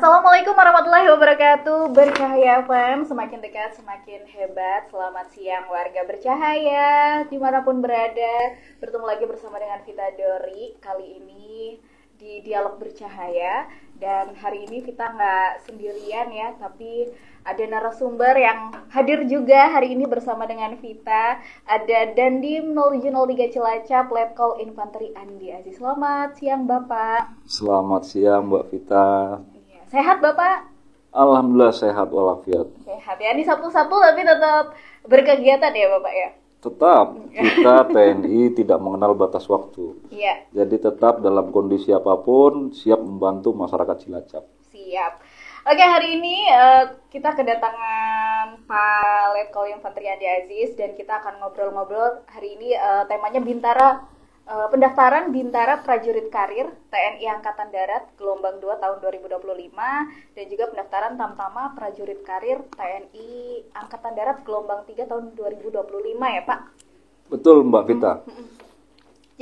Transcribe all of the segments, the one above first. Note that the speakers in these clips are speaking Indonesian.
Assalamualaikum warahmatullahi wabarakatuh. Bercahaya FM, semakin dekat semakin hebat. Selamat siang warga bercahaya dimanapun berada. Bertemu lagi bersama dengan Vita Dori kali ini di Dialog Bercahaya. Dan hari ini Vita nggak sendirian ya, tapi ada narasumber yang hadir juga hari ini bersama dengan Vita. Ada Dandim 0703 Cilacap, Letkol Infanteri Andi Aziz. Selamat siang Bapak. Selamat siang Mbak Vita. Sehat Bapak? Alhamdulillah sehat walafiat. Sehat ya, ini Sabtu-Sabtu tapi tetap berkegiatan ya Bapak ya? Tetap, kita TNI tidak mengenal batas waktu. Iya. Jadi tetap dalam kondisi apapun siap membantu masyarakat Cilacap. Siap. Oke, hari ini kita kedatangan Pak Letkol Infanteri Andi Aziz dan kita akan ngobrol-ngobrol hari ini temanya pendaftaran Bintara Prajurit Karir TNI Angkatan Darat gelombang 2 tahun 2025 dan juga pendaftaran Tamtama Prajurit Karir TNI Angkatan Darat gelombang 3 tahun 2025 ya Pak? Betul Mbak Vita.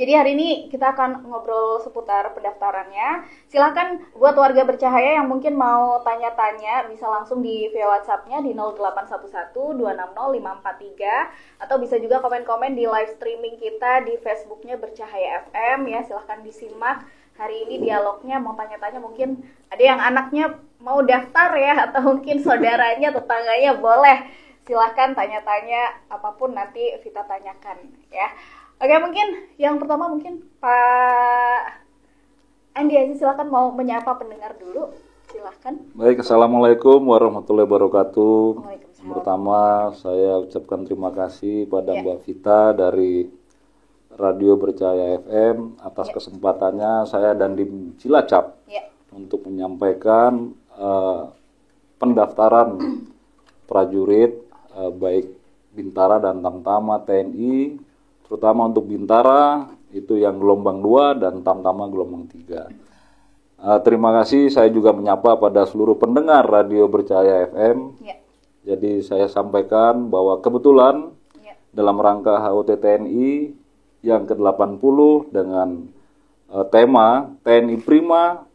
Jadi hari ini kita akan ngobrol seputar pendaftarannya. Silakan buat warga bercahaya yang mungkin mau tanya-tanya bisa langsung di via WhatsApp-nya di 0811 260 543 atau bisa juga komen-komen di live streaming kita di Facebook-nya Bercahaya FM ya. Silakan disimak. Hari ini dialognya mau tanya-tanya, mungkin ada yang anaknya mau daftar ya atau mungkin saudaranya, tetangganya, boleh. Silakan tanya-tanya apapun nanti Vita tanyakan ya. Oke, mungkin yang pertama mungkin Pak Andi Aziz silakan mau menyapa pendengar dulu. Silakan. Baik, Assalamualaikum warahmatullahi wabarakatuh. Waalaikumsalam. Pertama saya ucapkan terima kasih pada Mbak Vita dari Radio Bercahaya FM atas kesempatannya saya dan di Cilacap untuk menyampaikan pendaftaran prajurit baik Bintara dan Tamtama TNI, terutama untuk Bintara itu yang gelombang 2 dan Tamtama gelombang 3. Terima kasih, saya juga menyapa pada seluruh pendengar Radio Bercahaya FM. Jadi saya sampaikan bahwa kebetulan dalam rangka HUT TNI yang ke-80 dengan tema TNI Prima,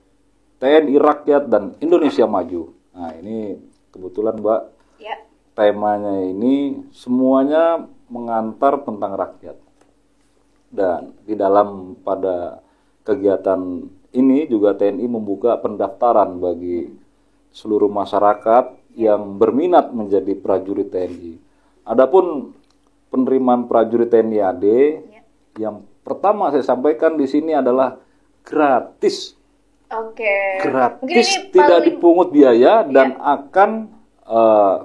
TNI Rakyat dan Indonesia Maju. Nah ini kebetulan Mbak, temanya ini semuanya mengantar tentang rakyat. Dan di dalam pada kegiatan ini juga TNI membuka pendaftaran bagi seluruh masyarakat yang berminat menjadi prajurit TNI. Adapun penerimaan prajurit TNI AD yang pertama saya sampaikan di sini adalah gratis. Oke. Gratis, tidak dipungut biaya dan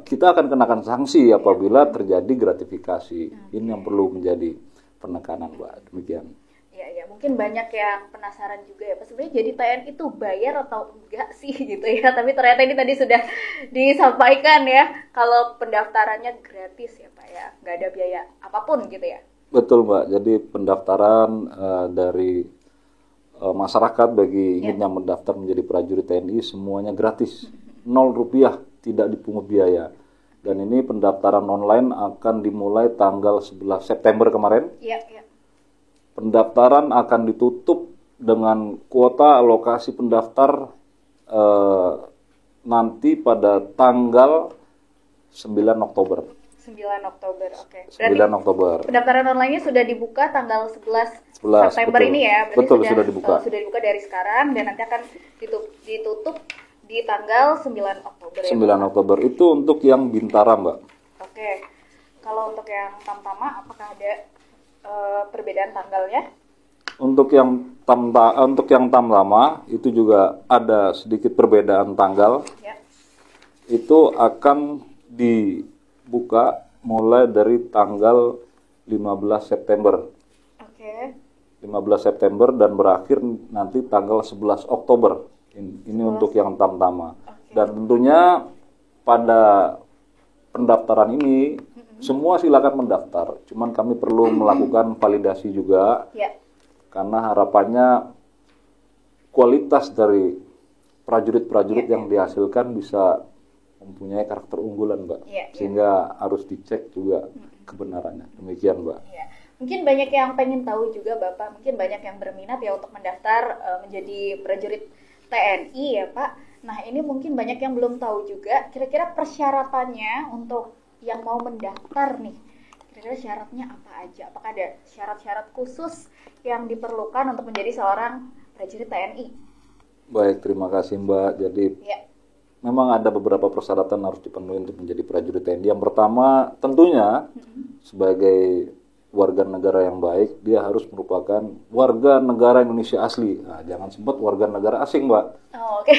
kita akan kenakan sanksi apabila terjadi gratifikasi. Ini yang perlu menjadi penekanan, Mbak. Demikian. Ya, mungkin banyak yang penasaran juga ya, Pak. Sebenarnya jadi TNI itu bayar atau enggak sih gitu ya? Tapi ternyata ini tadi sudah disampaikan ya, kalau pendaftarannya gratis ya, Pak ya, nggak ada biaya apapun gitu ya? Betul, Mbak. Jadi pendaftaran dari masyarakat bagi ingin yang mendaftar menjadi prajurit TNI semuanya gratis, 0 rupiah, tidak dipungut biaya. Dan ini pendaftaran online akan dimulai tanggal 11 September kemarin. Pendaftaran akan ditutup dengan kuota alokasi pendaftar nanti pada tanggal 9 Oktober. 9 Oktober, oke. 9 Oktober. Pendaftaran online-nya sudah dibuka tanggal 11 September betul. ini ya. Berarti betul, sudah dibuka. Sudah dibuka dari sekarang dan nanti akan ditutup di tanggal 9 Oktober. 9 Oktober itu untuk yang Bintara, Mbak. Oke. Kalau untuk yang Tamtama apakah ada perbedaan tanggalnya? Untuk yang Tamtama itu juga ada sedikit perbedaan tanggal. Itu akan dibuka mulai dari tanggal 15 September. 15 September dan berakhir nanti tanggal 11 Oktober. Ini untuk yang Tamtama. Dan tentunya pada pendaftaran ini semua silakan mendaftar. Cuman kami perlu melakukan validasi juga. Karena harapannya kualitas dari prajurit-prajurit yang dihasilkan bisa mempunyai karakter unggulan, Mbak. Sehingga harus dicek juga kebenarannya. Demikian, Mbak. Mungkin banyak yang pengen tahu juga Bapak, mungkin banyak yang berminat ya untuk mendaftar menjadi prajurit TNI ya Pak. Nah, ini mungkin banyak yang belum tahu juga, kira-kira persyaratannya untuk yang mau mendaftar nih. Kira-kira syaratnya apa aja? Apakah ada syarat-syarat khusus yang diperlukan untuk menjadi seorang prajurit TNI? Baik, terima kasih Mbak. Jadi Ya, memang ada beberapa persyaratan harus dipenuhi untuk menjadi prajurit TNI. Yang pertama, tentunya sebagai warga negara yang baik, dia harus merupakan warga negara Indonesia asli. Nah, jangan sempat warga negara asing, Mbak. oh, oke.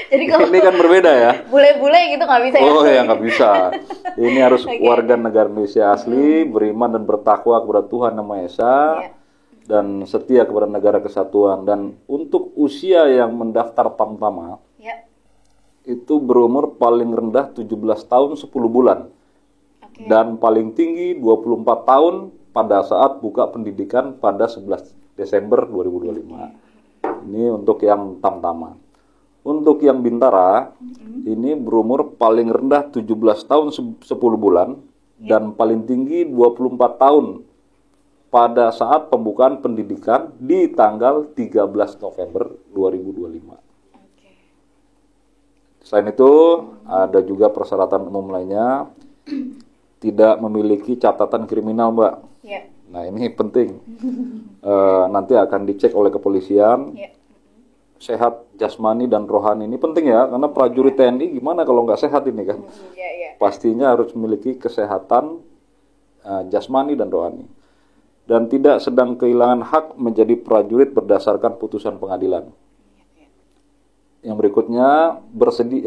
Jadi kalau Ini kan berbeda ya. bule-bule gitu nggak bisa ya? Oh ya, nggak bisa. Ini harus warga negara Indonesia asli, beriman dan bertakwa kepada Tuhan Yang Maha Esa, Ya. dan setia kepada negara kesatuan. Dan untuk usia yang mendaftar Tamtama, Ya, itu berumur paling rendah 17 tahun 10 bulan. oke. Dan paling tinggi 24 tahun pada saat buka pendidikan pada 11 Desember 2025. Ini untuk yang Tamtama. Untuk yang Bintara, ini berumur paling rendah 17 tahun 10 bulan dan paling tinggi 24 tahun pada saat pembukaan pendidikan di tanggal 13 November 2025. Oke. Selain itu, ada juga persyaratan umum lainnya, tidak memiliki catatan kriminal, Mbak. Ya, Nah, ini penting. Nanti akan dicek oleh kepolisian. ya. Sehat jasmani dan rohani ini penting ya, karena prajurit TNI gimana kalau nggak sehat ini kan? Ya, ya. Pastinya harus memiliki kesehatan jasmani dan rohani. Dan tidak sedang kehilangan hak menjadi prajurit berdasarkan putusan pengadilan. Yang berikutnya,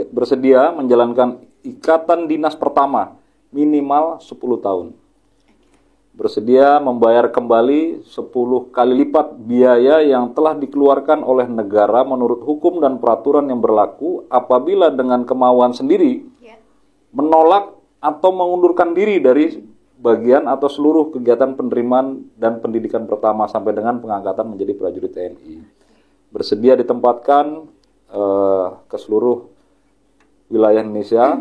bersedia menjalankan ikatan dinas pertama minimal 10 tahun. Bersedia membayar kembali 10 kali lipat biaya yang telah dikeluarkan oleh negara menurut hukum dan peraturan yang berlaku apabila dengan kemauan sendiri Ya. menolak atau mengundurkan diri dari bagian atau seluruh kegiatan penerimaan dan pendidikan pertama sampai dengan pengangkatan menjadi prajurit TNI. Bersedia ditempatkan ke seluruh wilayah Indonesia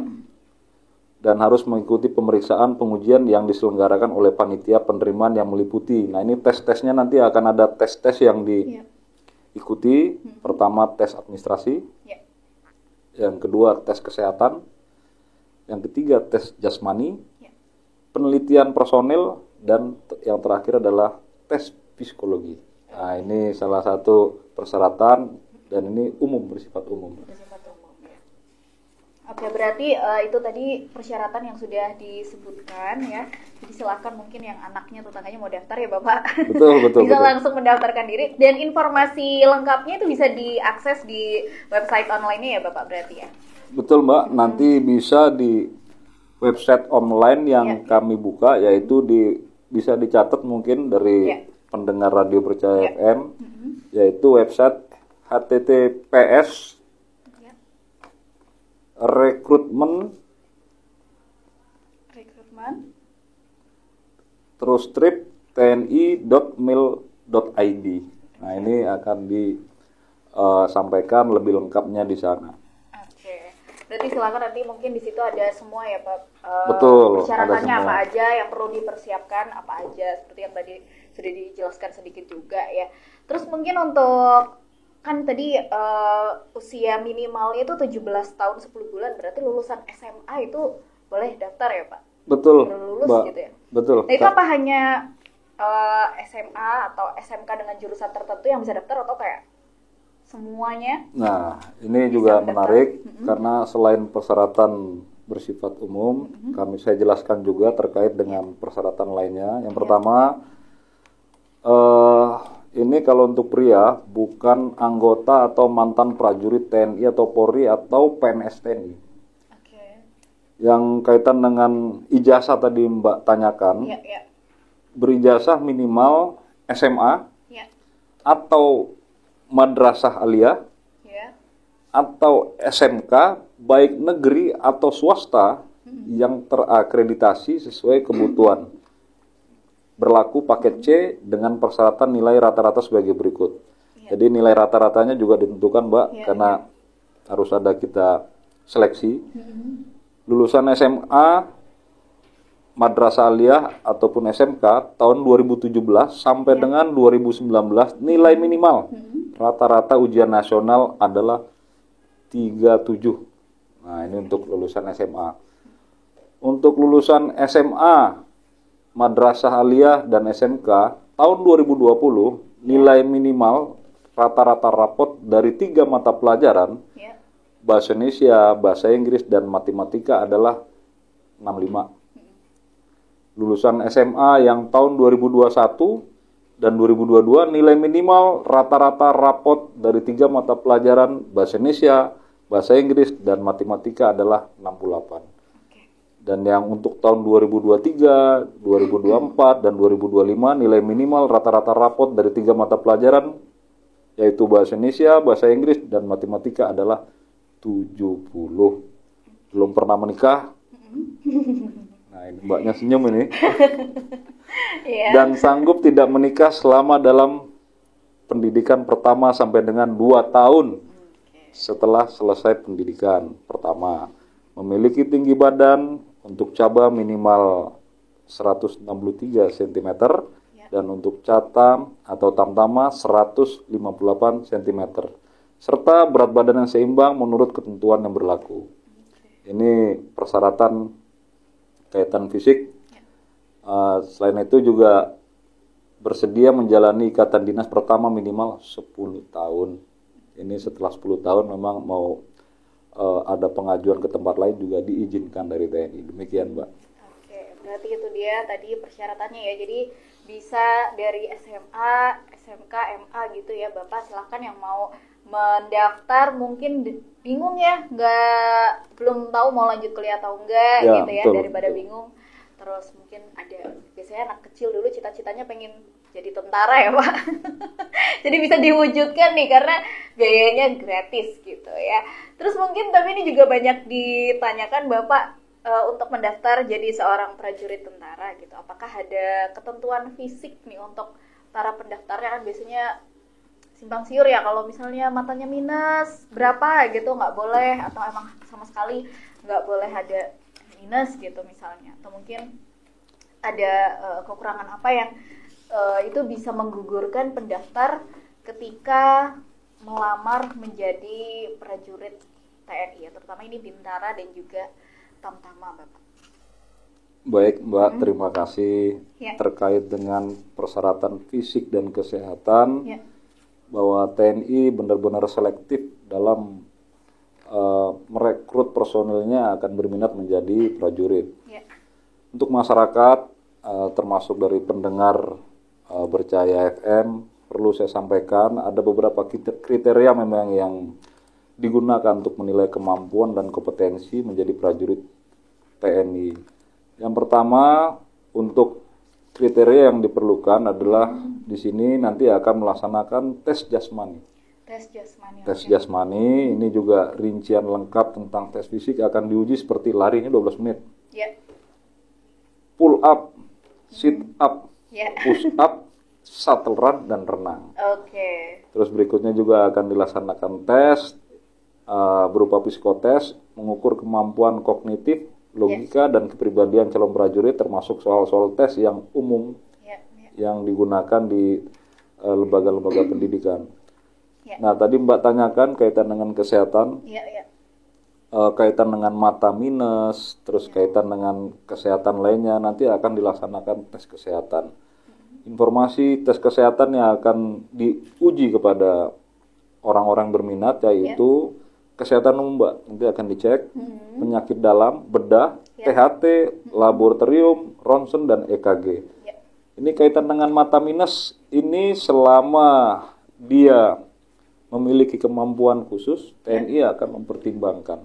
dan harus mengikuti pemeriksaan pengujian yang diselenggarakan oleh panitia penerimaan yang meliputi. Nah, ini tes-tesnya nanti akan ada tes-tes yang Ya. diikuti. Pertama, tes administrasi. Ya. Yang kedua, tes kesehatan. Yang ketiga, tes jasmani. Ya. Penelitian personil. Dan yang terakhir adalah tes psikologi. Nah, ini salah satu persyaratan dan ini umum, bersifat umum. Bersifat umum, ya. Oke, berarti itu tadi persyaratan yang sudah disebutkan ya. Jadi silakan mungkin yang anaknya tetangganya mau daftar ya Bapak. Betul. Bisa langsung mendaftarkan diri dan informasi lengkapnya itu bisa diakses di website online-nya ya Bapak berarti ya. Betul Mbak, nanti bisa di website online yang kami buka, yaitu bisa dicatat mungkin dari pendengar Radio Percaya FM, yaitu website https rekrutmen terus strip tni.mil.id. Nah, ini akan disampaikan lebih lengkapnya di sana. Oke, berarti silakan nanti mungkin di situ ada semua ya Pak. Betul, persyaratannya ada semua. apa aja yang perlu dipersiapkan, apa aja seperti yang tadi sudah dijelaskan sedikit juga ya. Terus mungkin untuk kan tadi usia minimalnya itu 17 tahun 10 bulan, berarti lulusan SMA itu boleh daftar ya Pak? Betul, Baru lulus Mbak. gitu ya? Betul. Nah itu apa hanya SMA atau SMK dengan jurusan tertentu yang bisa daftar atau kayak semuanya? Nah, ini juga menarik karena selain persyaratan bersifat umum, saya jelaskan juga terkait dengan persyaratan lainnya. Yang pertama, ini kalau untuk pria bukan anggota atau mantan prajurit TNI atau Polri atau PNS TNI. Oke. Yang kaitan dengan ijazah tadi Mbak tanyakan, Ya. berijazah minimal SMA Ya. atau madrasah aliyah Ya. atau SMK baik negeri atau swasta yang terakreditasi sesuai kebutuhan. Berlaku paket C dengan persyaratan nilai rata-rata sebagai berikut. Jadi nilai rata-ratanya juga ditentukan Mbak, karena harus ada kita seleksi. Lulusan SMA, madrasah aliyah ataupun SMK tahun 2017 sampai dengan 2019 nilai minimal rata-rata ujian nasional adalah 37. Nah, ini untuk lulusan SMA. Untuk lulusan SMA, Madrasah Aliyah dan SMK, tahun 2020, nilai minimal rata-rata rapot dari 3 mata pelajaran, Bahasa Indonesia, Bahasa Inggris, dan Matematika adalah 65. Lulusan SMA yang tahun 2021 dan 2022, nilai minimal rata-rata rapot dari 3 mata pelajaran Bahasa Indonesia, Bahasa Inggris, dan Matematika adalah 68. Dan yang untuk tahun 2023, 2024, dan 2025, nilai minimal rata-rata rapot dari 3 mata pelajaran, yaitu Bahasa Indonesia, Bahasa Inggris, dan Matematika adalah 70. Belum pernah menikah. Nah, ini mbaknya senyum ini. Dan sanggup tidak menikah selama dalam pendidikan pertama sampai dengan 2 tahun setelah selesai pendidikan pertama. Memiliki tinggi badan untuk caba minimal 163 cm dan untuk catam atau tamtama 158 cm. Serta berat badan yang seimbang menurut ketentuan yang berlaku. Ini persyaratan kaitan fisik. Selain itu juga bersedia menjalani ikatan dinas pertama minimal 10 tahun. Ini setelah 10 tahun memang mau ada pengajuan ke tempat lain juga diizinkan dari TNI. Demikian, Mbak. Oke, berarti itu dia tadi persyaratannya ya. Jadi bisa dari SMA, SMK, MA gitu ya, Bapak. Silahkan yang mau mendaftar mungkin bingung ya, belum tahu mau lanjut kuliah atau enggak Ya, gitu ya, betul, daripada betul. bingung. Terus mungkin ada biasanya anak kecil dulu cita-citanya pengen jadi tentara ya, Pak. Jadi bisa diwujudkan nih karena biayanya gratis gitu ya. Terus mungkin tapi ini juga banyak ditanyakan Bapak, untuk mendaftar jadi seorang prajurit tentara gitu. Apakah ada ketentuan fisik nih untuk para pendaftarnya? Kan biasanya simpang siur ya, kalau misalnya matanya minus berapa gitu nggak boleh, atau emang sama sekali nggak boleh ada minus gitu misalnya, atau mungkin ada kekurangan apa yang itu bisa menggugurkan pendaftar ketika melamar menjadi prajurit TNI ya, terutama ini Bintara dan juga Tamtama, Bapak. Baik, Mbak, terima kasih. Ya. Terkait dengan persyaratan fisik dan kesehatan, Ya. bahwa TNI benar-benar selektif dalam merekrut personilnya akan berminat menjadi prajurit. Ya. Untuk masyarakat, termasuk dari pendengar Bercahaya FM, perlu saya sampaikan ada beberapa kriteria memang yang digunakan untuk menilai kemampuan dan kompetensi menjadi prajurit TNI. Yang pertama, untuk kriteria yang diperlukan adalah di sini nanti akan melaksanakan tes jasmani. Tes jasmani. Tes jasmani ini juga rincian lengkap tentang tes fisik akan diuji seperti lari ini 12 menit. Ya. Pull up, sit up, Ya. push up, shuttle run, dan renang. Oke. Terus berikutnya juga akan dilaksanakan tes berupa psikotes, mengukur kemampuan kognitif, logika, dan kepribadian calon prajurit, termasuk soal-soal tes yang umum Ya. yang digunakan di lembaga-lembaga pendidikan. Ya. Nah, tadi Mbak tanyakan kaitan dengan kesehatan, Ya. Ya. kaitan dengan mata minus, terus kaitan dengan kesehatan lainnya, nanti akan dilaksanakan tes kesehatan. Informasi tes kesehatan yang akan diuji kepada orang-orang berminat yaitu kesehatan umum, Mbak. Nanti akan dicek penyakit dalam, bedah, THT, laboratorium, ronsen, dan EKG. Ya. Ini kaitan dengan mata minus, ini selama dia memiliki kemampuan khusus, TNI akan mempertimbangkan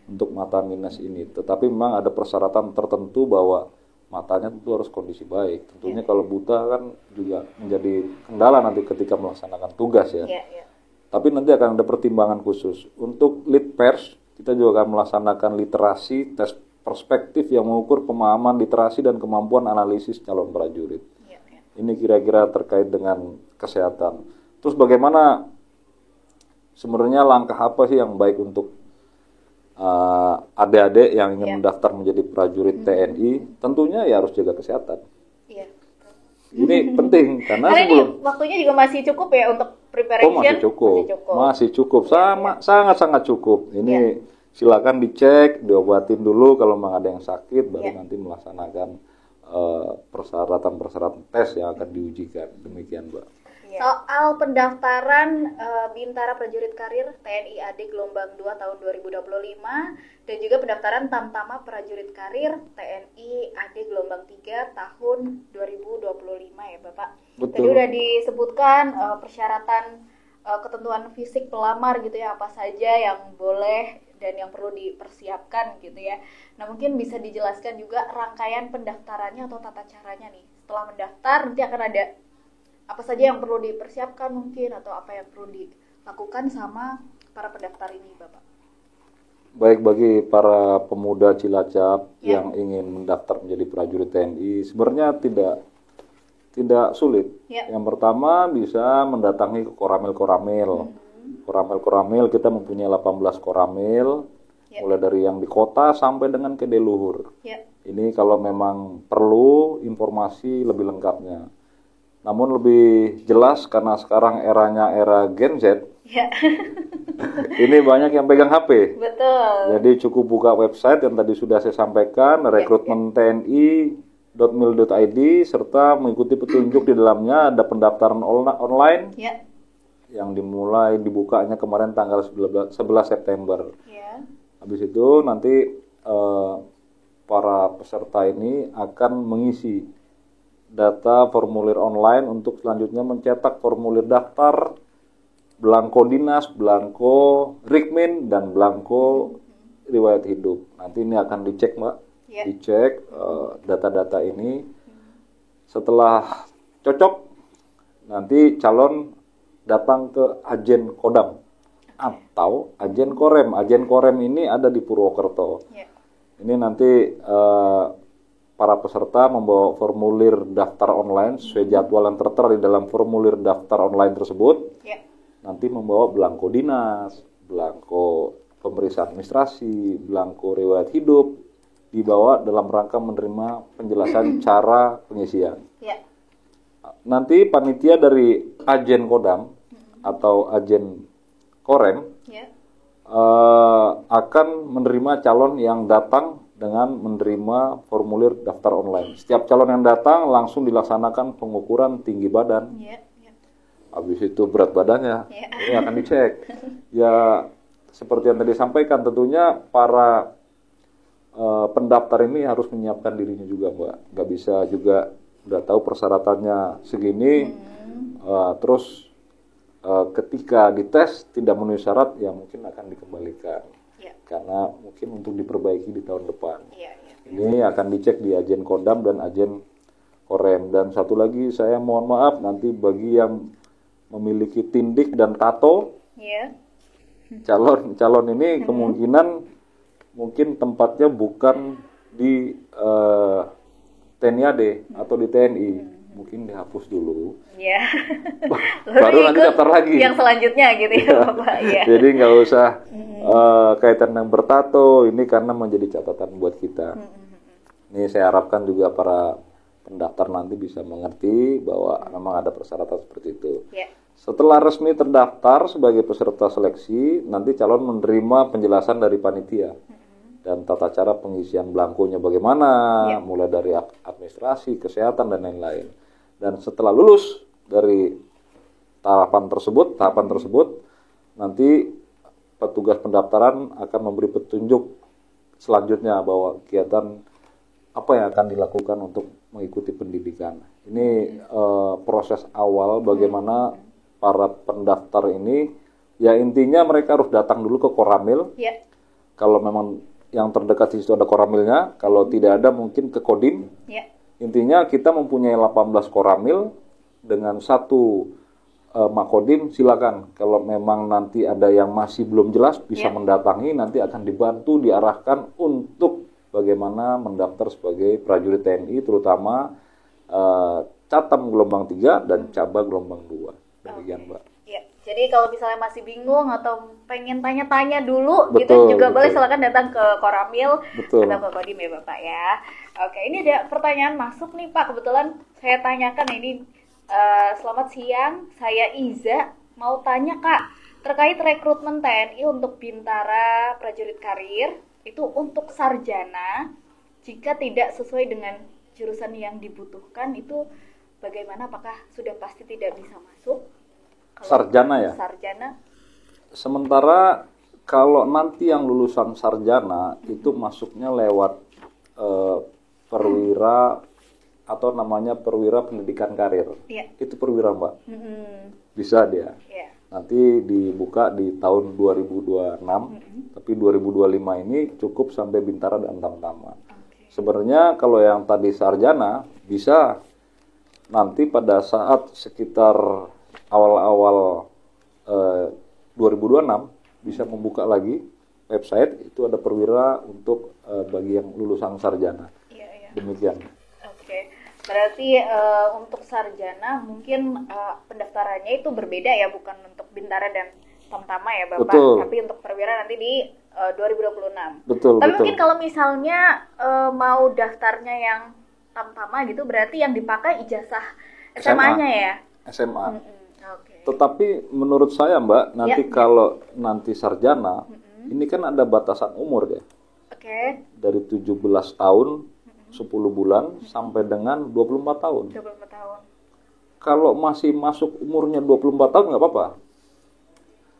untuk mata minus ini. Tetapi memang ada persyaratan tertentu bahwa matanya tentu harus kondisi baik. Tentunya kalau buta kan juga menjadi kendala nanti ketika melaksanakan tugas ya. Ya. Ya. Tapi nanti akan ada pertimbangan khusus. Untuk lead pers, kita juga akan melaksanakan literasi, tes perspektif yang mengukur pemahaman literasi dan kemampuan analisis calon prajurit. Ya. Ya. Ini kira-kira terkait dengan kesehatan. Terus bagaimana sebenarnya langkah apa sih yang baik untuk adik-adik yang ingin mendaftar menjadi prajurit TNI? Tentunya ya harus jaga kesehatan. Iya. Ini penting karena Karena ini sebelum waktunya juga masih cukup ya untuk preparation. masih cukup. Masih cukup. Sangat-sangat cukup. Ini silakan dicek, diobatin dulu kalau memang ada yang sakit, baru nanti melaksanakan persyaratan-persyaratan tes yang akan diujikan. Demikian, Mbak. Soal pendaftaran Bintara Prajurit Karir TNI AD Gelombang 2 tahun 2025 dan juga pendaftaran Tamtama Prajurit Karir TNI AD Gelombang 3 tahun 2025 ya Bapak. Betul. Tadi udah disebutkan persyaratan ketentuan fisik pelamar gitu ya, apa saja yang boleh dan yang perlu dipersiapkan gitu ya. Nah mungkin bisa dijelaskan juga rangkaian pendaftarannya atau tata caranya nih. Setelah mendaftar nanti akan ada apa saja yang perlu dipersiapkan mungkin atau apa yang perlu dilakukan sama para pendaftar ini Bapak. Baik, bagi para pemuda Cilacap yang ingin mendaftar menjadi prajurit TNI sebenarnya tidak sulit. Yang pertama bisa mendatangi ke Koramil. Koramil kita mempunyai 18 koramil mulai dari yang di kota sampai dengan ke Deluhur. Ini kalau memang perlu informasi lebih lengkapnya. Namun lebih jelas karena sekarang eranya era Gen Z. Ini banyak yang pegang HP. Betul. Jadi cukup buka website yang tadi sudah saya sampaikan, rekrutmentni.mil.id, serta mengikuti petunjuk di dalamnya. Ada pendaftaran online yang dibukanya kemarin tanggal 11 September. Habis itu nanti para peserta ini akan mengisi data formulir online untuk selanjutnya mencetak formulir daftar, belangko dinas, belangko rikmin, dan belangko riwayat hidup. Nanti ini akan dicek, Mbak. Dicek data-data ini. Setelah cocok, nanti calon datang ke Ajen Kodam atau Ajen Korem. Ajen Korem ini ada di Purwokerto. Ini nanti para peserta membawa formulir daftar online sesuai jadwal yang tertera di dalam formulir daftar online tersebut. Nanti membawa belangko dinas, belangko pemeriksaan administrasi, belangko riwayat hidup, dibawa dalam rangka menerima penjelasan cara pengisian. Nanti panitia dari Ajen Kodam atau Ajen Korem akan menerima calon yang datang dengan menerima formulir daftar online. Setiap calon yang datang langsung dilaksanakan pengukuran tinggi badan. Habis itu berat badannya, ini akan dicek. Ya seperti yang tadi sampaikan, tentunya para pendaftar ini harus menyiapkan dirinya juga, Mbak. Nggak bisa juga udah tahu persyaratannya segini, terus ketika dites tidak memenuhi syarat, ya mungkin akan dikembalikan. Karena mungkin untuk diperbaiki di tahun depan. Ini akan dicek di Ajen Kodam dan Ajen Korem. Dan satu lagi saya mohon maaf nanti bagi yang memiliki tindik dan tato, calon ini kemungkinan mungkin tempatnya bukan di TNI AD atau di TNI. Mungkin dihapus dulu. Baru nanti daftar lagi. Yang selanjutnya gitu ya, Bapak. Jadi nggak usah kaitan yang bertato, ini karena menjadi catatan buat kita. Ini saya harapkan juga para pendaftar nanti bisa mengerti bahwa memang ada persyaratan seperti itu. Setelah resmi terdaftar sebagai peserta seleksi, nanti calon menerima penjelasan dari panitia dan tata cara pengisian belangkonya bagaimana, mulai dari administrasi, kesehatan, dan lain-lain. Dan setelah lulus dari tahapan tersebut, nanti petugas pendaftaran akan memberi petunjuk selanjutnya bahwa kegiatan apa yang akan dilakukan untuk mengikuti pendidikan. Ini proses awal bagaimana para pendaftar ini, ya intinya mereka harus datang dulu ke Koramil. Kalau memang yang terdekat di situ ada koramilnya, kalau tidak ada mungkin ke Kodim. Intinya kita mempunyai 18 koramil dengan satu Makodim. Silakan kalau memang nanti ada yang masih belum jelas bisa mendatangi, nanti akan dibantu diarahkan untuk bagaimana mendaftar sebagai prajurit TNI, terutama Catam gelombang 3 dan Caba gelombang 2. Demikian, Mbak. Jadi kalau misalnya masih bingung atau pengen tanya-tanya dulu Betul, gitu juga betul. boleh, silakan datang ke Koramil Betul. atau ke Kodim ya Bapak ya. Oke, ini ada pertanyaan masuk nih Pak. Kebetulan saya tanyakan ini. Selamat siang, saya Iza. Mau tanya Kak, terkait rekrutmen TNI untuk Bintara Prajurit Karir, itu untuk sarjana, jika tidak sesuai dengan jurusan yang dibutuhkan, itu bagaimana? Apakah sudah pasti tidak bisa masuk? Kalau Sarjana ya? Sarjana, Sementara kalau nanti yang lulusan sarjana itu masuknya lewat perwira atau namanya perwira pendidikan karir. iya. Itu perwira Mbak. Mm-mm. Bisa dia. Iya. Nanti dibuka di tahun 2026, tapi 2025 ini cukup sampai Bintara dan Tamtama. Oke. Sebenarnya kalau yang tadi sarjana bisa nanti pada saat sekitar awal-awal 2026 bisa membuka lagi website, itu ada perwira untuk bagi yang lulusan sarjana. Iya, iya. Demikian. Oke, berarti untuk sarjana mungkin pendaftarannya itu berbeda ya, bukan untuk Bintara dan Tamtama ya Bapak, Betul. tapi untuk perwira nanti di 2026. Betul, Tapi betul. mungkin kalau misalnya mau daftarnya yang Tamtama gitu, berarti yang dipakai ijazah SMA-nya ya? SMA. Oke. Tetapi menurut saya Mbak, nanti Ya. kalau nanti sarjana, ini kan ada batasan umur ya. Oke, Dari 17 tahun, 10 bulan, sampai dengan 24 tahun. 24 tahun. Kalau masih masuk umurnya 24 tahun nggak apa-apa.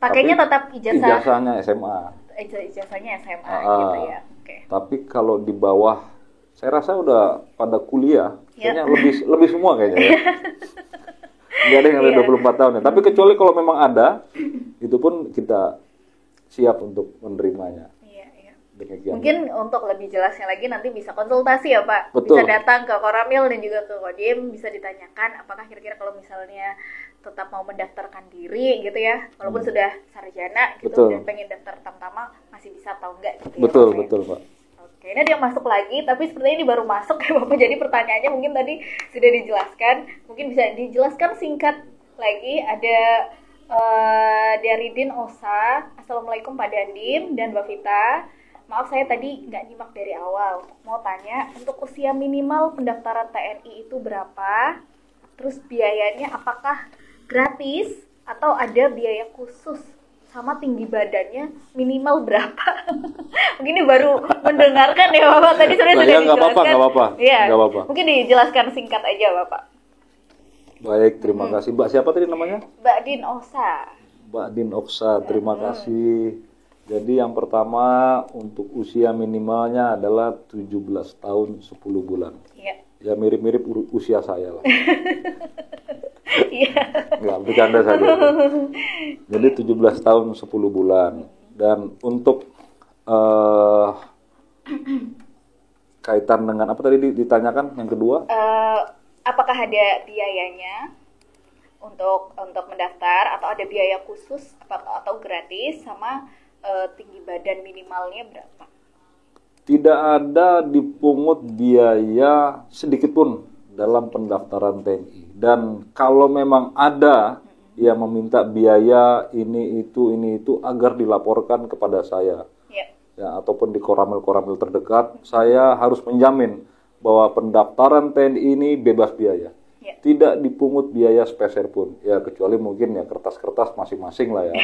Pakainya Tapi tetap ijazah. Ijazahnya SMA. Ijazahnya SMA Ah, gitu ya. Oke. Tapi kalau di bawah, saya rasa udah pada kuliah, Ya. kayaknya lebih semua kayaknya ya. Nggak ada yang ada 24 tahun ya. Tapi kecuali kalau memang ada, itu pun kita siap untuk menerimanya. Iya, iya. Demikian. Mungkin untuk lebih jelasnya lagi nanti bisa konsultasi ya Pak. Betul. Bisa datang ke Koramil dan juga ke Kodim, bisa ditanyakan apakah kira-kira kalau misalnya tetap mau mendaftarkan diri gitu ya, walaupun sudah sarjana gitu Betul. dan pengen daftar Tamtama masih bisa atau enggak gitu ya. Betul, Pak, ya. betul Pak. Oke, ini ada yang masuk lagi, tapi sepertinya ini baru masuk ya Bapak. Jadi pertanyaannya mungkin tadi sudah dijelaskan, mungkin bisa dijelaskan singkat lagi. Ada dari Din Osa. Assalamualaikum Pak Dandim dan Mbak Vita. Maaf saya tadi nggak nyimak dari awal. Mau tanya, untuk usia minimal pendaftaran TNI itu berapa? Terus biayanya apakah gratis atau ada biaya khusus? Sama tinggi badannya minimal berapa? Mungkin ini baru mendengarkan ya Bapak. Tadi sudah Nah, ya, nggak apa-apa, nggak apa-apa. Iya. Nggak apa-apa. Mungkin dijelaskan singkat aja Bapak. Baik, terima kasih. Mbak siapa tadi namanya? Mbak Din Osa. Mbak Din Oksa, terima kasih. Jadi yang pertama untuk usia minimalnya adalah 17 tahun 10 bulan. Iya. Ya mirip-mirip usia saya lah. Iya. Nggak, bercanda saja. Jadi 17 tahun 10 bulan. Dan untuk kaitan dengan apa tadi ditanyakan yang kedua? Apakah ada biayanya untuk mendaftar atau ada biaya khusus atau gratis, sama tinggi badan minimalnya berapa? Tidak ada dipungut biaya sedikit pun dalam pendaftaran TNI. Dan kalau memang ada yang meminta biaya ini itu agar dilaporkan kepada saya. Ya. Ya, ataupun di koramil-koramil terdekat, saya harus menjamin bahwa pendaftaran TNI ini bebas biaya. Ya. Tidak dipungut biaya sepeser pun. Ya, kecuali mungkin ya kertas-kertas masing-masing lah ya.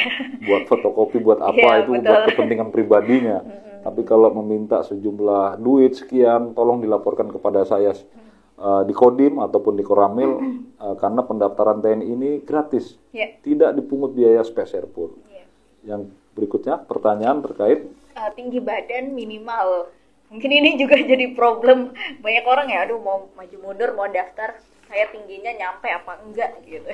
Buat fotokopi, buat apa, Ya, itu betul. buat kepentingan pribadinya. Tapi kalau meminta sejumlah duit sekian, tolong dilaporkan kepada saya di Kodim ataupun di Koramil, karena pendaftaran TNI ini gratis. Ya. Tidak dipungut biaya sepeser pun. Ya. Yang berikutnya, pertanyaan terkait Tinggi badan minimal. Mungkin ini juga jadi problem banyak orang ya. Aduh, mau maju mundur, mau daftar, saya tingginya nyampe apa enggak gitu.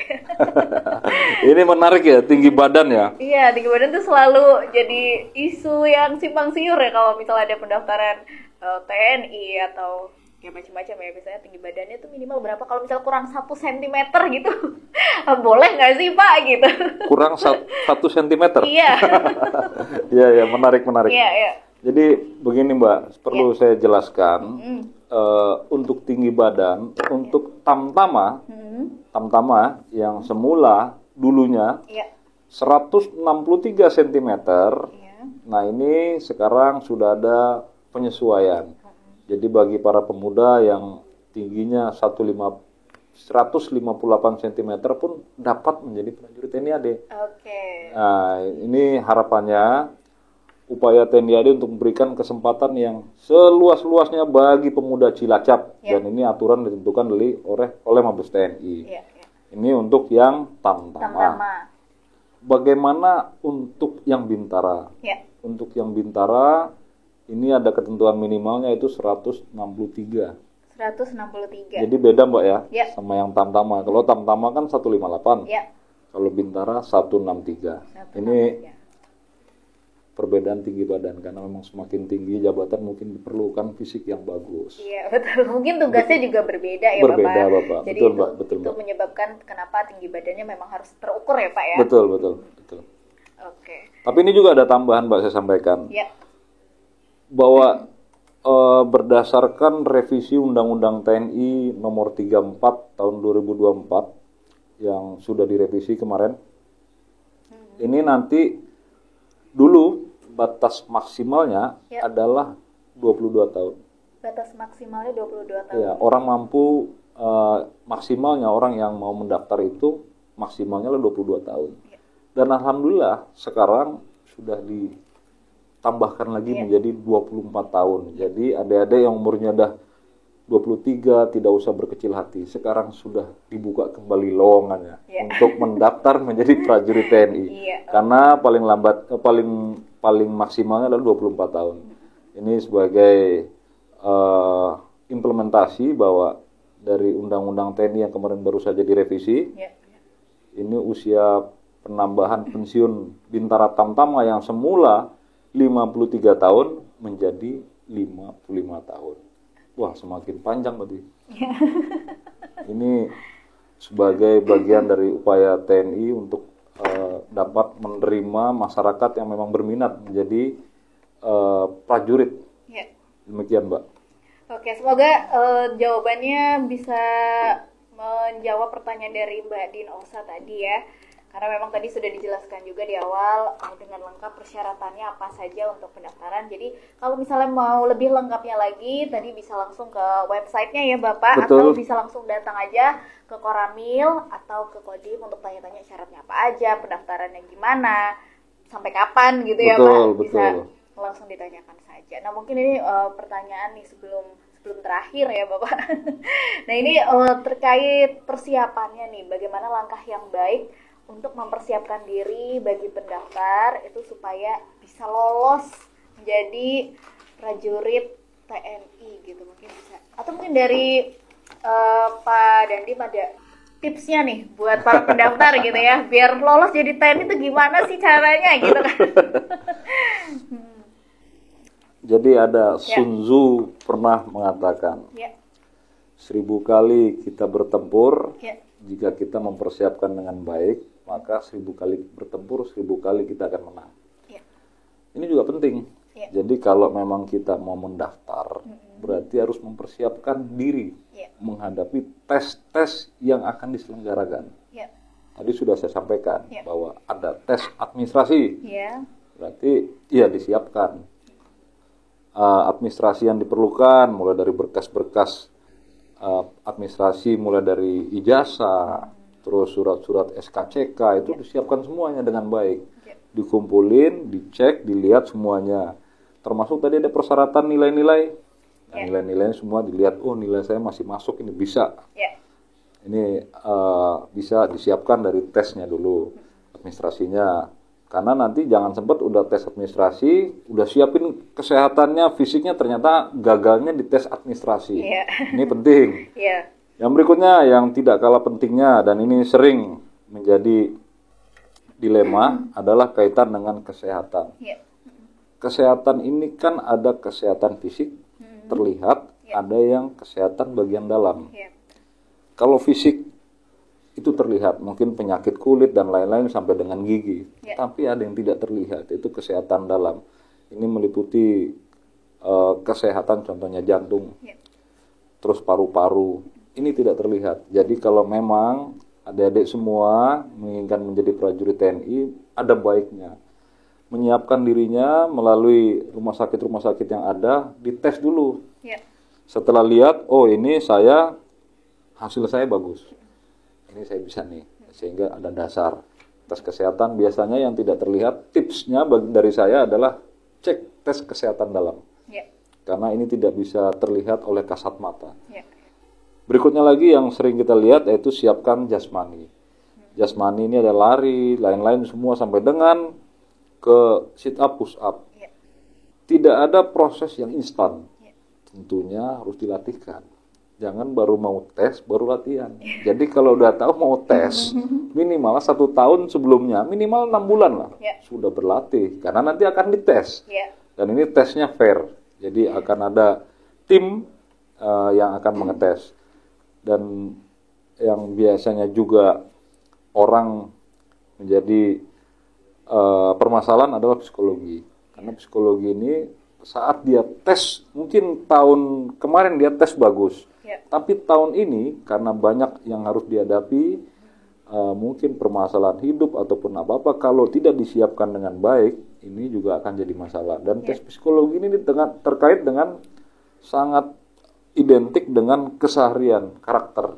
ini menarik ya, tinggi badan ya. Iya, tinggi badan tuh selalu jadi isu yang simpang siur ya kalau misalnya ada pendaftaran TNI atau ya macam-macam ya. Biasanya tinggi badannya tuh minimal berapa? Kalau misalnya kurang 1 cm gitu, boleh nggak sih Pak gitu? Kurang 1 sentimeter. Iya. Iya, ya, menarik. Iya, iya. Jadi begini Mbak, perlu saya jelaskan untuk tinggi badan, untuk tamtama yang semula dulunya Iya. 163 cm. Ya. Nah, ini sekarang sudah ada penyesuaian. Jadi bagi para pemuda yang tingginya 158 cm pun dapat menjadi prajurit TNI AD. Oke. Nah, ini harapannya upaya TNI AD untuk memberikan kesempatan yang seluas-luasnya bagi pemuda Cilacap. Ya. Dan ini aturan ditentukan oleh Mabes TNI. Ya, ya. Ini untuk yang Tamtama. Tamtama. Bagaimana untuk yang Bintara? Ya. Untuk yang Bintara ini ada ketentuan minimalnya itu 163. 163. Jadi beda Mbak ya, Ya. sama yang Tamtama. Kalau Tamtama kan 158. Ya. Kalau Bintara 163. 163. Ini perbedaan tinggi badan karena memang semakin tinggi jabatan mungkin diperlukan fisik yang bagus. Iya, betul. Mungkin tugasnya juga berbeda ya, Berbeda, Bapak. Jadi Betul, itu, Mbak. Betul, itu Mbak. menyebabkan kenapa tinggi badannya memang harus terukur ya, Pak ya. Betul, betul, betul. Oke. Tapi ini juga ada tambahan Mbak saya sampaikan. Ya. Bahwa berdasarkan revisi Undang-Undang TNI nomor 34 tahun 2024 yang sudah direvisi kemarin. Ini nanti dulu batas maksimalnya Ya. adalah 22 tahun. Batas maksimalnya 22 tahun. Ya, orang mampu maksimalnya orang yang mau mendaftar itu maksimalnya 22 tahun. Ya. Dan alhamdulillah sekarang sudah tambahkan lagi Iya. menjadi 24 tahun. Jadi adik-adik yang umurnya udah 23 tidak usah berkecil hati. Sekarang sudah dibuka kembali lowongannya Iya. untuk mendaftar menjadi prajurit TNI. Iya. Karena paling maksimalnya adalah 24 tahun. Ini sebagai implementasi bahwa dari Undang-Undang TNI yang kemarin baru saja direvisi. Ya. Ini usia penambahan pensiun Bintara Tamtama yang semula 53 tahun menjadi 55 tahun. Wah, semakin panjang berarti. Ini sebagai bagian dari upaya TNI untuk dapat menerima masyarakat yang memang berminat menjadi prajurit. Ya. Demikian, Mbak. Oke, semoga jawabannya bisa menjawab pertanyaan dari Mbak Dinosa tadi ya. Karena memang tadi sudah dijelaskan juga di awal dengan lengkap persyaratannya apa saja untuk pendaftaran. Jadi kalau misalnya mau lebih lengkapnya lagi, tadi bisa langsung ke websitenya ya Bapak. Betul. Atau bisa langsung datang aja ke Koramil atau ke Kodim untuk tanya-tanya syaratnya apa aja, pendaftarannya gimana, sampai kapan gitu ya Betul, Pak. Bisa betul. langsung ditanyakan saja. Nah mungkin ini pertanyaan nih sebelum terakhir ya Bapak. Nah ini terkait persiapannya nih, bagaimana langkah yang baik untuk mempersiapkan diri bagi pendaftar itu supaya bisa lolos menjadi prajurit TNI gitu, mungkin bisa. Atau mungkin dari Pak Dandim ada tipsnya nih buat para pendaftar gitu ya, biar lolos jadi TNI itu gimana sih caranya gitu kan. Jadi ada Sun Tzu pernah mengatakan, Ya. 1000 kali kita bertempur, Ya. jika kita mempersiapkan dengan baik, maka 1000 kali bertempur, 1000 kali kita akan menang. Ya. Ini juga penting. Ya. Jadi kalau memang kita mau mendaftar, berarti harus mempersiapkan diri Ya. menghadapi tes-tes yang akan diselenggarakan. Ya. Tadi sudah saya sampaikan Ya. bahwa ada tes administrasi, Ya. berarti ya disiapkan. Administrasi yang diperlukan mulai dari berkas-berkas administrasi, mulai dari ijazah, terus surat-surat SKCK itu disiapkan semuanya dengan baik, dikumpulin, dicek, dilihat semuanya, termasuk tadi ada persyaratan nilai-nilai. Nah, nilai-nilainya semua dilihat, oh nilai saya masih masuk, ini bisa. Ya. Ini bisa disiapkan dari tesnya dulu, administrasinya. Karena nanti jangan sempat udah tes administrasi, udah siapin kesehatannya, fisiknya, ternyata gagalnya di tes administrasi. Iya. Ini penting. Ya. Yang berikutnya yang tidak kalah pentingnya dan ini sering menjadi dilema adalah kaitan dengan kesehatan. Ya. Kesehatan ini kan ada kesehatan fisik terlihat, ada yang kesehatan bagian dalam. Ya. Kalau fisik itu terlihat, mungkin penyakit kulit dan lain-lain sampai dengan gigi. Ya. Tapi ada yang tidak terlihat, itu kesehatan dalam. Ini meliputi kesehatan contohnya jantung, Ya. terus paru-paru. Ini tidak terlihat. Jadi kalau memang adik-adik semua menginginkan menjadi prajurit TNI, ada baiknya menyiapkan dirinya melalui rumah sakit yang ada, dites dulu. Ya. Setelah lihat, oh ini hasil saya bagus, ini saya bisa nih, sehingga ada dasar. Tes kesehatan biasanya yang tidak terlihat, tipsnya dari saya adalah cek tes kesehatan dalam. Ya. Karena ini tidak bisa terlihat oleh kasat mata. Ya. Berikutnya lagi yang sering kita lihat yaitu siapkan jasmani. Jasmani ini ada lari, lain-lain semua sampai dengan ke sit up, push up. Ya. Tidak ada proses yang instan. Ya. Tentunya harus dilatihkan. Jangan baru mau tes, baru latihan. Jadi kalau udah tahu mau tes, minimal 1 tahun sebelumnya, minimal 6 bulan lah. Ya. Sudah berlatih, karena nanti akan dites. Ya. Dan ini tesnya fair. Jadi akan ada tim yang akan mengetes. Dan yang biasanya juga orang menjadi permasalahan adalah psikologi. Karena psikologi ini saat dia tes, mungkin tahun kemarin dia tes bagus. Ya. Tapi tahun ini karena banyak yang harus dihadapi, mungkin permasalahan hidup ataupun apa-apa, kalau tidak disiapkan dengan baik, ini juga akan jadi masalah. Dan tes psikologi ini terkait dengan sangat identik dengan keseharian, karakter.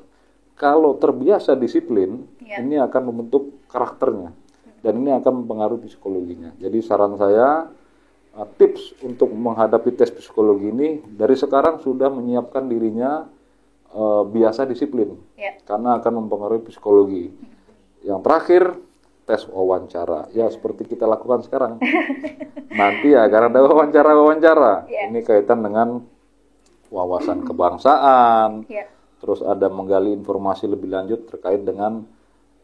Kalau terbiasa disiplin, ini akan membentuk karakternya. Dan ini akan mempengaruhi psikologinya. Jadi saran saya, tips untuk menghadapi tes psikologi ini, dari sekarang sudah menyiapkan dirinya biasa disiplin. Karena akan mempengaruhi psikologi. Yang terakhir, tes wawancara. Ya seperti kita lakukan sekarang. Nanti akan ada wawancara. Ini kaitan dengan wawasan kebangsaan, terus ada menggali informasi lebih lanjut terkait dengan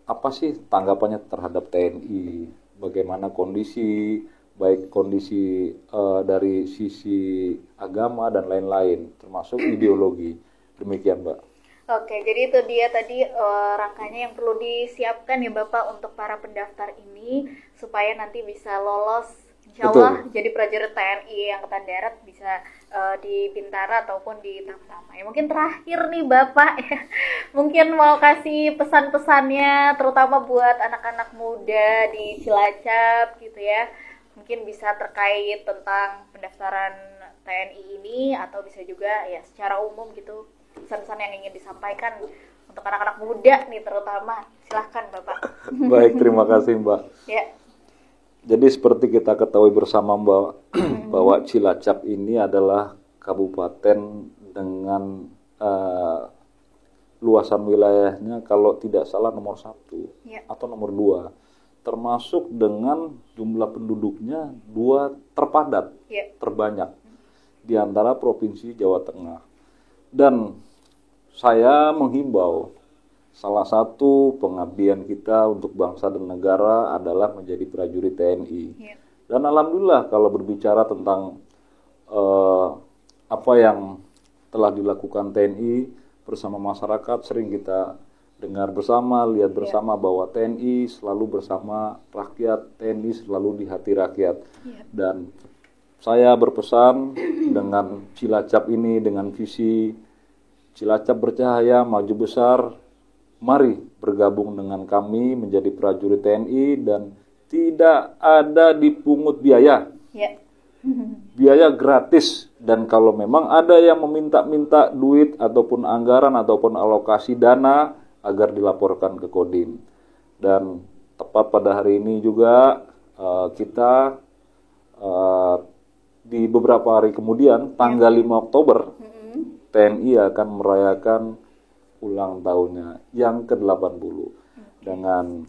apa sih tanggapannya terhadap TNI, bagaimana kondisi, baik kondisi dari sisi agama dan lain-lain, termasuk ideologi. Demikian, Mbak. Oke, jadi itu dia tadi rangkanya yang perlu disiapkan ya Bapak untuk para pendaftar ini supaya nanti bisa lolos, insya Allah jadi prajurit TNI Angkatan Darat, bisa di Bintara ataupun di Tamtama. Ya, mungkin terakhir nih Bapak, ya, mungkin mau kasih pesan-pesannya terutama buat anak-anak muda di Cilacap gitu ya. Mungkin bisa terkait tentang pendaftaran TNI ini atau bisa juga ya secara umum gitu, pesan-pesan yang ingin disampaikan untuk anak-anak muda nih terutama. Silahkan Bapak. Baik, terima kasih Mbak. Ya. Jadi seperti kita ketahui bersama Mbak, bahwa Cilacap ini adalah kabupaten dengan luasan wilayahnya kalau tidak salah nomor 1 atau nomor 2, termasuk dengan jumlah penduduknya 2 terpadat, terbanyak di antara provinsi Jawa Tengah. Dan saya menghimbau, salah satu pengabdian kita untuk bangsa dan negara adalah menjadi prajurit TNI. Dan alhamdulillah kalau berbicara tentang apa yang telah dilakukan TNI bersama masyarakat, sering kita dengar bersama, lihat bersama bahwa TNI selalu bersama rakyat, TNI selalu di hati rakyat. Dan saya berpesan dengan Cilacap ini, dengan visi Cilacap bercahaya, maju besar, mari bergabung dengan kami menjadi prajurit TNI dan tidak ada dipungut biaya. Biaya gratis, dan kalau memang ada yang meminta-minta duit ataupun anggaran ataupun alokasi dana agar dilaporkan ke Kodim. Dan tepat pada hari ini juga kita di beberapa hari kemudian tanggal 5 Oktober TNI akan merayakan ulang tahunnya yang ke-80 dengan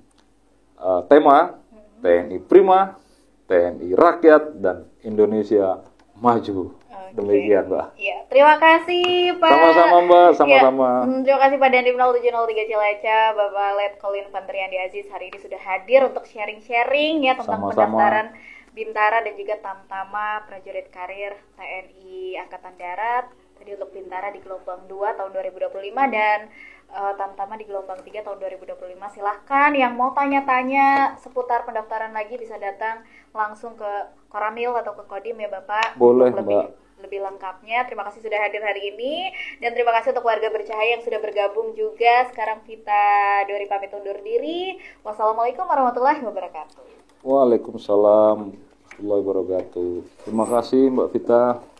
tema TNI Prima, TNI Rakyat, dan Indonesia Maju. Demikian, Mbak. Ya, terima kasih Pak. Sama-sama Mbak, sama-sama. Terima kasih Pak Dandim 0703 Cilacap, Bapak Letkol Infanteri Andi Aziz hari ini sudah hadir untuk sharing-sharing ya tentang pendaftaran Bintara dan juga Tamtama prajurit karir TNI Angkatan Darat. Tadi untuk Bintara di gelombang 2 tahun 2025 dan Tamtama di gelombang 3 tahun 2025. Silahkan yang mau tanya-tanya seputar pendaftaran lagi bisa datang langsung ke Koramil atau ke Kodim ya Bapak. Boleh lebih Mbak. lebih lengkapnya. Terima kasih sudah hadir hari ini, dan terima kasih untuk warga bercahaya yang sudah bergabung juga. Sekarang Vita Dori pamit undur diri. Wassalamualaikum warahmatullahi wabarakatuh. Waalaikumsalam warahmatullahi wabarakatuh. Terima kasih Mbak Vita.